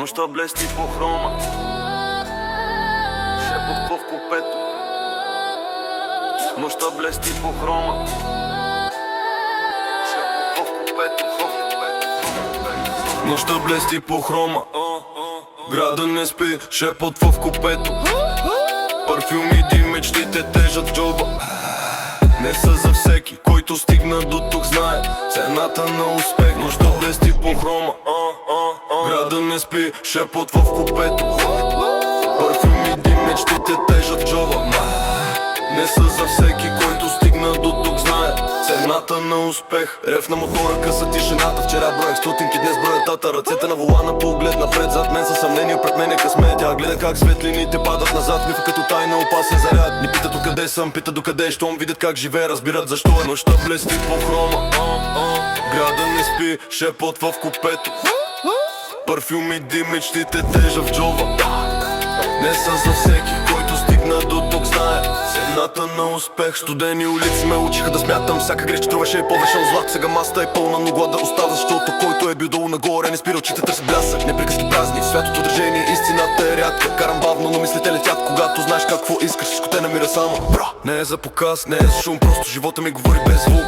Нощта блести по хрома, шепот в купето. Нощта блести по хрома, шепот в купето. Нощта блести по хрома, града не спи, шепот в купето. Парфюми, дим, мечтите тежат джоба. Не са за всеки, който стигна до тук знае цената на успех. Нощта блести по хрома, града не спи, шепот в купето. Парфюми, дим, мечтите тежат джоба. Не са за всеки, който стигна до тук знае цената на успех. Рев на мотора, къса тишината. Вчера броех стотинки, днес броя тата. Ръцете на волана, поглед напред. Зад мен със съмнение, пред мен е късмет. Тя гледа как светлините падат назад. Мифа като тайна, опасен заряд. Ни питат докъде съм, питат докъде. Щом видят как живее, разбират защо е. Нощта блести по хрома, града не спи, шепот в купето. Парфюми, дим, мечтите тежа в джоба. Не са за всеки, който стигна до тук знае цената на успех. Студени улици ме учиха да смятам. Всяка грешка струваше повече от злато. Сега маста е пълна, но глада остава. Защото който е бил долу нагоре не спира очите, търси блясък. Непрекъснати празни, святото държение, истината е рядка. Карам бавно, но мислите летят. Когато знаеш какво искаш, всичко те намира само. Не е за показ, не е за шум, просто живота ми говори без звук.